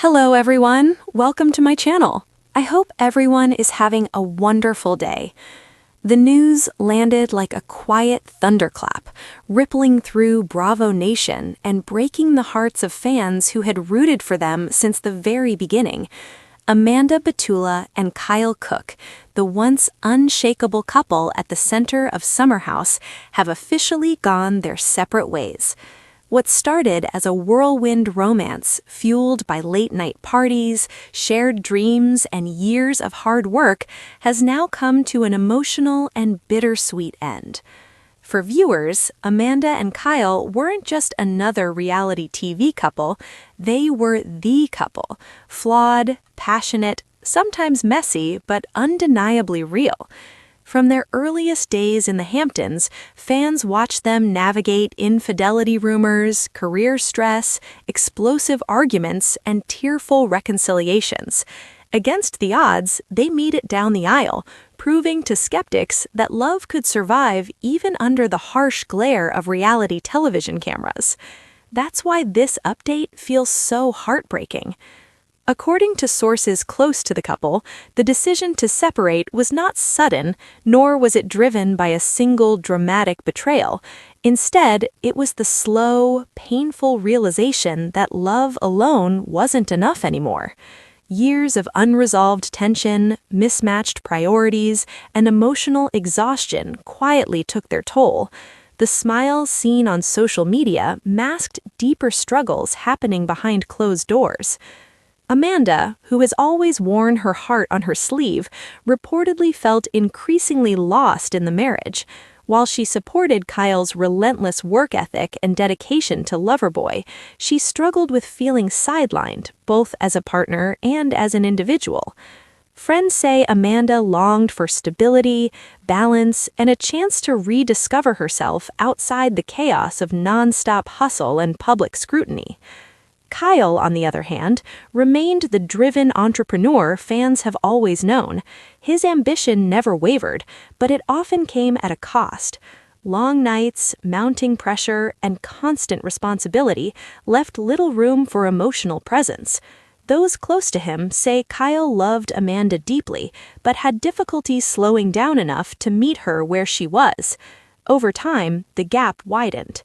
Hello everyone, welcome to my channel. I hope everyone is having a wonderful day. The news landed like a quiet thunderclap, rippling through Bravo Nation and breaking the hearts of fans who had rooted for them since the very beginning. Batula and Kyle Cooke, the once unshakable couple at the center of Summer House, have officially gone their separate ways. What started as a whirlwind romance fueled by late-night parties, shared dreams, and years of hard work has now come to an emotional and bittersweet end. For viewers, Amanda and Kyle weren't just another reality TV couple, they were the couple, flawed, passionate, sometimes messy, but undeniably real. From their earliest days in the Hamptons, fans watched them navigate infidelity rumors, career stress, explosive arguments, and tearful reconciliations. Against the odds, they made it down the aisle, proving to skeptics that love could survive even under the harsh glare of reality television cameras. That's why this update feels so heartbreaking. According to sources close to the couple, the decision to separate was not sudden, nor was it driven by a single dramatic betrayal. Instead, it was the slow, painful realization that love alone wasn't enough anymore. Years of unresolved tension, mismatched priorities, and emotional exhaustion quietly took their toll. The smiles seen on social media masked deeper struggles happening behind closed doors. Amanda, who has always worn her heart on her sleeve, reportedly felt increasingly lost in the marriage. While she supported Kyle's relentless work ethic and dedication to Loverboy, she struggled with feeling sidelined, both as a partner and as an individual. Friends say Amanda longed for stability, balance, and a chance to rediscover herself outside the chaos of nonstop hustle and public scrutiny. Kyle, on the other hand, remained the driven entrepreneur fans have always known. His ambition never wavered, but it often came at a cost. Long nights, mounting pressure, and constant responsibility left little room for emotional presence. Those close to him say Kyle loved Amanda deeply, but had difficulty slowing down enough to meet her where she was. Over time, the gap widened.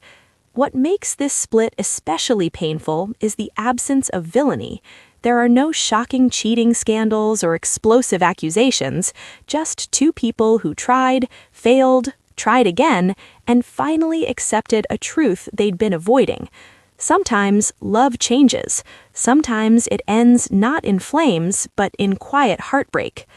What makes this split especially painful is the absence of villainy. There are no shocking cheating scandals or explosive accusations, just two people who tried, failed, tried again, and finally accepted a truth they'd been avoiding. Sometimes love changes. Sometimes it ends not in flames, but in quiet heartbreak.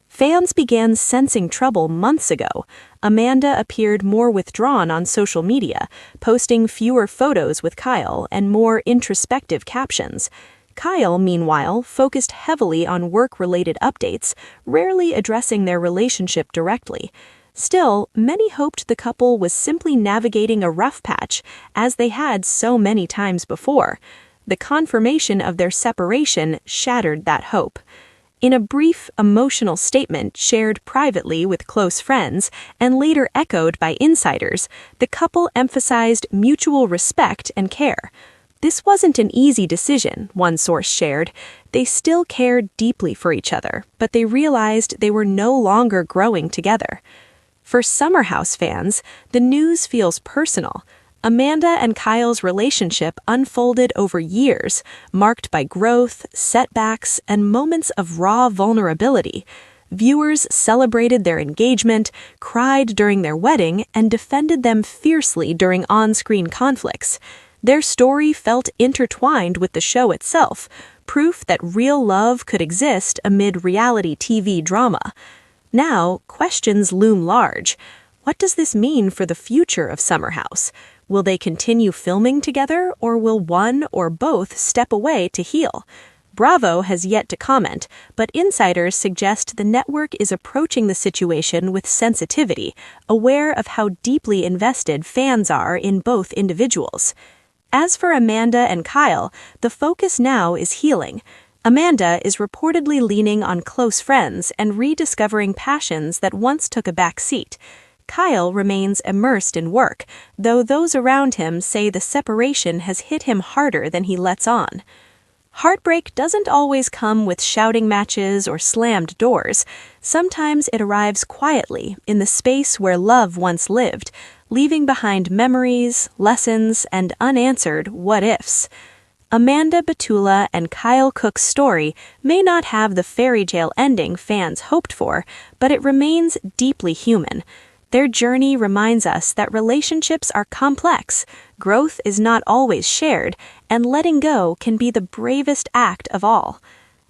Fans began sensing trouble months ago. Amanda appeared more withdrawn on social media, posting fewer photos with Kyle and more introspective captions. Kyle, meanwhile, focused heavily on work-related updates, rarely addressing their relationship directly. Still, many hoped the couple was simply navigating a rough patch, as they had so many times before. The confirmation of their separation shattered that hope. In a brief, emotional statement shared privately with close friends and later echoed by insiders, the couple emphasized mutual respect and care. This wasn't an easy decision, one source shared. They still cared deeply for each other, but they realized they were no longer growing together. For Summer House fans, the news feels personal. Amanda and Kyle's relationship unfolded over years, marked by growth, setbacks, and moments of raw vulnerability. Viewers celebrated their engagement, cried during their wedding, and defended them fiercely during on-screen conflicts. Their story felt intertwined with the show itself, proof that real love could exist amid reality TV drama. Now, questions loom large. What does this mean for the future of Summer House? Will they continue filming together, or will one or both step away to heal? Bravo has yet to comment, but insiders suggest the network is approaching the situation with sensitivity, aware of how deeply invested fans are in both individuals. As for Amanda and Kyle, the focus now is healing. Amanda is reportedly leaning on close friends and rediscovering passions that once took a back seat. Kyle remains immersed in work, though those around him say the separation has hit him harder than he lets on. Heartbreak doesn't always come with shouting matches or slammed doors. Sometimes it arrives quietly in the space where love once lived, leaving behind memories, lessons, and unanswered what-ifs. Amanda, Batula, and Kyle Cooke's story may not have the fairy tale ending fans hoped for, but it remains deeply human. Their journey reminds us that relationships are complex, growth is not always shared, and letting go can be the bravest act of all.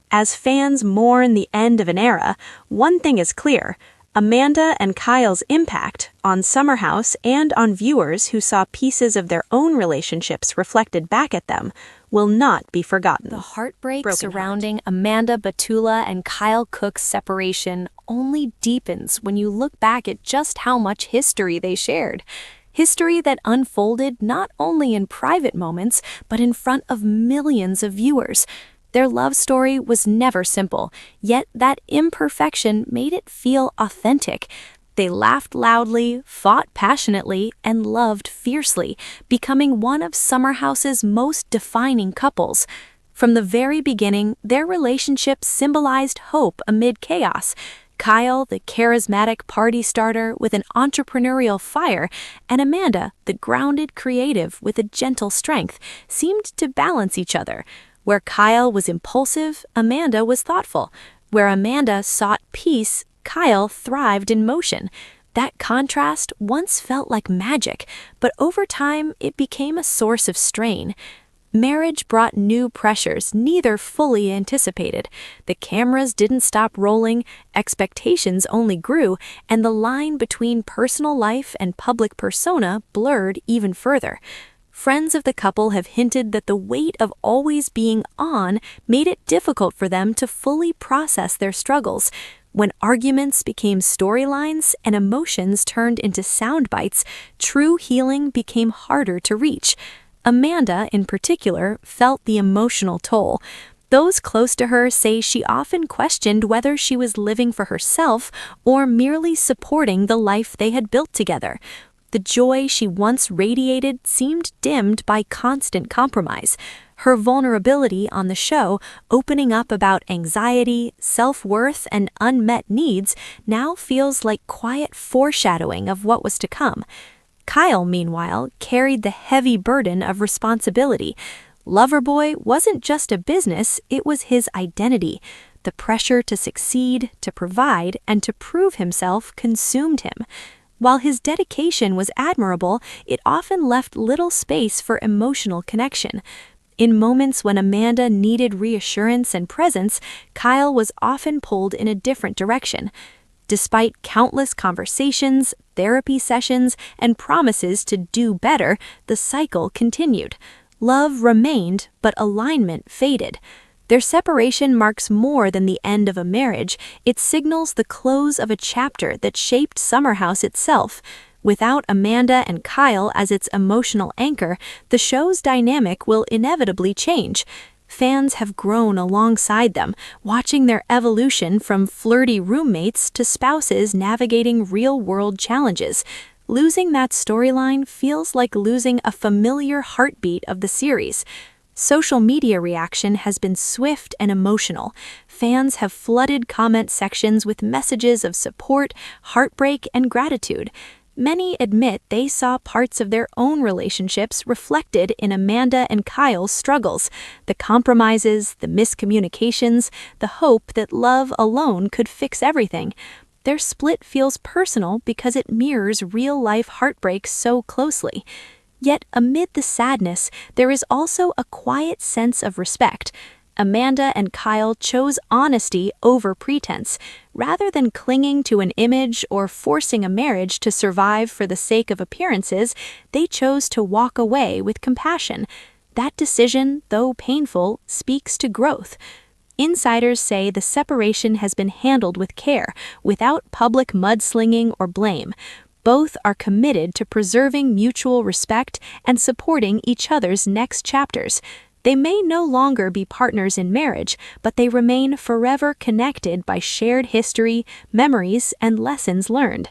As fans mourn the end of an era, one thing is clear: Amanda and Kyle's impact on Summer House and on viewers who saw pieces of their own relationships reflected back at them will not be forgotten. The heartbreak surrounding Amanda, Batula, and Kyle Cooke's separation only deepens when you look back at just how much history they shared. History that unfolded not only in private moments, but in front of millions of viewers. Their love story was never simple, yet that imperfection made it feel authentic. They laughed loudly, fought passionately, and loved fiercely, becoming one of Summer House's most defining couples. From the very beginning, their relationship symbolized hope amid chaos. Kyle, the charismatic party starter with an entrepreneurial fire, and Amanda, the grounded creative with a gentle strength, seemed to balance each other. Where Kyle was impulsive, Amanda was thoughtful. Where Amanda sought peace, Kyle thrived in motion. That contrast once felt like magic, but over time it became a source of strain. Marriage brought new pressures neither fully anticipated. The cameras didn't stop rolling, expectations only grew, and the line between personal life and public persona blurred even further. Friends of the couple have hinted that the weight of always being on made it difficult for them to fully process their struggles. When arguments became storylines and emotions turned into sound bites, true healing became harder to reach. Amanda, in particular, felt the emotional toll. Those close to her say she often questioned whether she was living for herself or merely supporting the life they had built together. The joy she once radiated seemed dimmed by constant compromise. Her vulnerability on the show, opening up about anxiety, self-worth, and unmet needs, now feels like quiet foreshadowing of what was to come. Kyle, meanwhile, carried the heavy burden of responsibility. Loverboy wasn't just a business, it was his identity. The pressure to succeed, to provide, and to prove himself consumed him. While his dedication was admirable, it often left little space for emotional connection. In moments when Amanda needed reassurance and presence, Kyle was often pulled in a different direction. Despite countless conversations, therapy sessions, and promises to do better, the cycle continued. Love remained, but alignment faded. Their separation marks more than the end of a marriage. It signals the close of a chapter that shaped Summer House itself. Without Amanda and Kyle as its emotional anchor, the show's dynamic will inevitably change. Fans have grown alongside them, watching their evolution from flirty roommates to spouses navigating real-world challenges. Losing that storyline feels like losing a familiar heartbeat of the series. Social media reaction has been swift and emotional. Fans have flooded comment sections with messages of support, heartbreak, and gratitude. Many admit they saw parts of their own relationships reflected in Amanda and Kyle's struggles, the compromises, the miscommunications, the hope that love alone could fix everything. Their split feels personal because it mirrors real-life heartbreak so closely. Yet amid the sadness, there is also a quiet sense of respect. Amanda and Kyle chose honesty over pretense. Rather than clinging to an image or forcing a marriage to survive for the sake of appearances, they chose to walk away with compassion. That decision, though painful, speaks to growth. Insiders say the separation has been handled with care, without public mudslinging or blame. Both are committed to preserving mutual respect and supporting each other's next chapters. They may no longer be partners in marriage, but they remain forever connected by shared history, memories, and lessons learned.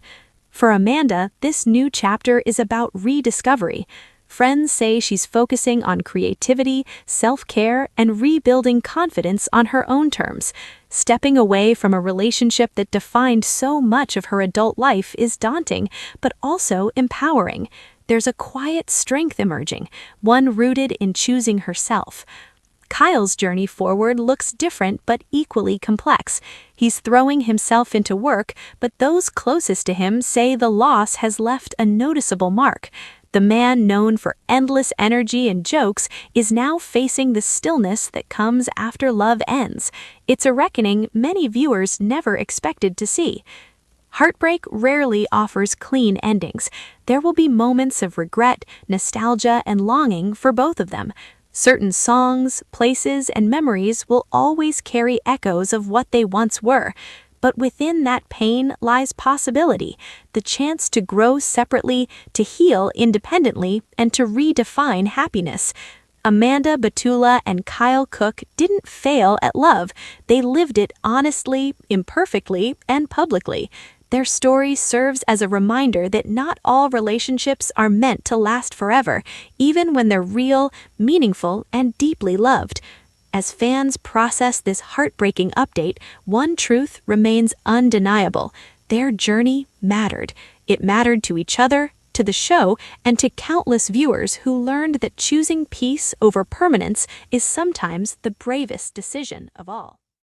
For Amanda, this new chapter is about rediscovery. Friends say she's focusing on creativity, self-care, and rebuilding confidence on her own terms. Stepping away from a relationship that defined so much of her adult life is daunting, but also empowering. There's a quiet strength emerging, one rooted in choosing herself. Kyle's journey forward looks different but equally complex. He's throwing himself into work, but those closest to him say the loss has left a noticeable mark. The man known for endless energy and jokes is now facing the stillness that comes after love ends. It's a reckoning many viewers never expected to see. Heartbreak rarely offers clean endings. There will be moments of regret, nostalgia, and longing for both of them. Certain songs, places, and memories will always carry echoes of what they once were. But within that pain lies possibility, the chance to grow separately, to heal independently, and to redefine happiness. Amanda Batula and Kyle Cooke didn't fail at love. They lived it honestly, imperfectly, and publicly. Their story serves as a reminder that not all relationships are meant to last forever, even when they're real, meaningful, and deeply loved. As fans process this heartbreaking update, one truth remains undeniable. Their journey mattered. It mattered to each other, to the show, and to countless viewers who learned that choosing peace over permanence is sometimes the bravest decision of all.